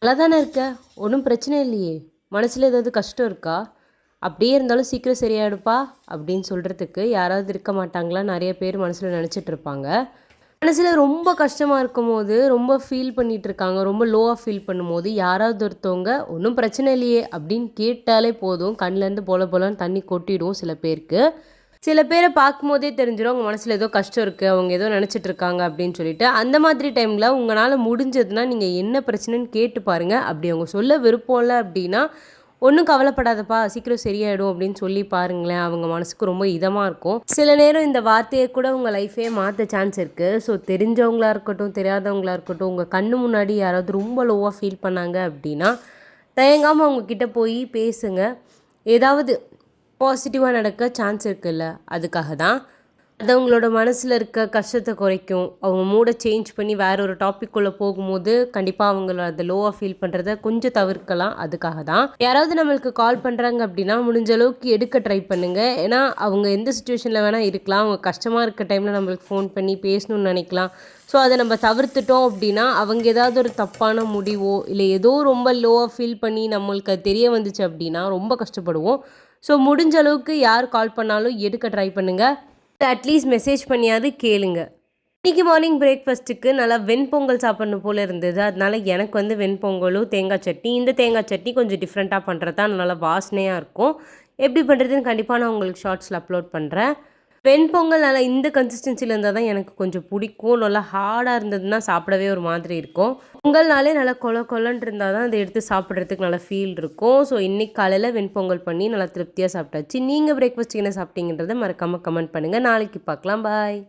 நல்லா தானே இருக்க, ஒன்றும் பிரச்சனை இல்லையே, மனசில் ஏதாவது கஷ்டம் இருக்கா? அப்படியே இருந்தாலும் சீக்கிரம் சரியாயிடுப்பா அப்படின்னு சொல்கிறதுக்கு யாராவது இருக்க மாட்டாங்களா? நிறைய பேர் மனசில் நினச்சிட்டு இருப்பாங்க. மனசில் ரொம்ப கஷ்டமாக இருக்கும்போது, ரொம்ப ஃபீல் பண்ணிட்டு இருக்காங்க, ரொம்ப லோவாக ஃபீல் பண்ணும்போது யாராவது ஒருத்தவங்க ஒன்றும் பிரச்சனை இல்லையே அப்படின்னு கேட்டாலே போதும், கண்ணிலேருந்து போல போலன்னு தண்ணி கொட்டிடும் சில பேருக்கு. சில பேரை பார்க்கும்போதே தெரிஞ்சிடும் அவங்க மனசில் ஏதோ கஷ்டம் இருக்குது, அவங்க ஏதோ நினச்சிட்டு இருக்காங்க அப்படின்னு சொல்லிட்டு. அந்த மாதிரி டைமில் உங்களால் முடிஞ்சதுன்னா நீங்கள் என்ன பிரச்சனைன்னு கேட்டு பாருங்கள். அப்படி அவங்க சொல்ல விருப்பம் இல்லை அப்படின்னா, ஒன்றும் கவலைப்படாதப்பா சீக்கிரம் சரியாயிடும் அப்படின்னு சொல்லி பாருங்களேன். அவங்க மனசுக்கு ரொம்ப இதமாக இருக்கும். சில நேரம் இந்த வார்த்தையை கூட உங்கள் லைஃபே மாற்ற சான்ஸ் இருக்குது. ஸோ தெரிஞ்சவங்களா இருக்கட்டும், தெரியாதவங்களா இருக்கட்டும், உங்கள் கண்ணு முன்னாடி யாராவது ரொம்ப லோவாக ஃபீல் பண்ணாங்க அப்படின்னா, தயங்காமல் அவங்கக்கிட்ட போய் பேசுங்க. ஏதாவது பாசிட்டிவாக நடக்க சான்ஸ் இருக்குல்ல, அதுக்காக தான். அது அவங்களோட மனசில் இருக்க கஷ்டத்தை குறைக்கும். அவங்க மூடை சேஞ்ச் பண்ணி வேற ஒரு டாபிக்குள்ளே போகும்போது கண்டிப்பாக அவங்கள அதை லோவாக ஃபீல் பண்ணுறத கொஞ்சம் தவிர்க்கலாம். அதுக்காக தான். யாராவது நம்மளுக்கு கால் பண்ணுறாங்க அப்படின்னா முடிஞ்ச அளவுக்கு எடுக்க ட்ரை பண்ணுங்கள். ஏன்னா அவங்க எந்த சுச்சுவேஷனில் வேணால் இருக்கலாம். அவங்க கஷ்டமாக இருக்க டைமில் நம்மளுக்கு ஃபோன் பண்ணி பேசணும்னு நினைக்கலாம். ஸோ அதை நம்ம தவிர்த்துட்டோம் அப்படின்னா அவங்க ஏதாவது ஒரு தப்பான முடிவோ இல்லை ஏதோ ரொம்ப லோவாக ஃபீல் பண்ணி நம்மளுக்கு அது தெரிய வந்துச்சு அப்படின்னா ரொம்ப கஷ்டப்படுவோம். ஸோ முடிஞ்ச அளவுக்கு யார் கால் பண்ணாலும் எடுக்க ட்ரை பண்ணுங்கள். அட்லீஸ்ட் மெசேஜ் பண்ணியாவது கேளுங்க. இன்றைக்கி மார்னிங் பிரேக்ஃபாஸ்ட்டுக்கு நல்லா வெண்பொங்கல் சாப்பிட்ணும் போல் இருந்தது. அதனால எனக்கு வந்து வெண்பொங்கலும் தேங்காய் சட்னி. இந்த தேங்காய் சட்னி கொஞ்சம் டிஃப்ரெண்ட்டாக பண்ணுறது தான் நல்லா வாசனையாக இருக்கும். எப்படி பண்ணுறதுன்னு கண்டிப்பாக நான் உங்களுக்கு ஷார்ட்ஸில் அப்லோட் பண்ணுறேன். வெண்பொங்கல் நல்லா இந்த கன்சிஸ்டன்சியில் இருந்தால் தான் எனக்கு கொஞ்சம் பிடிக்கும். நல்லா ஹார்டாக இருந்ததுன்னா சாப்பிடவே ஒரு மாதிரி இருக்கும். பொங்கல்னாலே நல்லா கொலன்னு இருந்தால் தான் அதை எடுத்து சாப்பிட்றதுக்கு நல்லா ஃபீல் இருக்கும். ஸோ இன்றைக்கி காலையில் வெண்பொங்கல் பண்ணி நல்லா திருப்தியாக சாப்பிட்டாச்சு. நீங்கள் பிரேக்ஃபாஸ்ட்டுக்கு என்ன சாப்பிட்டீங்கன்றதை மறக்காமல் கமெண்ட் பண்ணுங்கள். நாளைக்கு பார்க்கலாம். பாய்.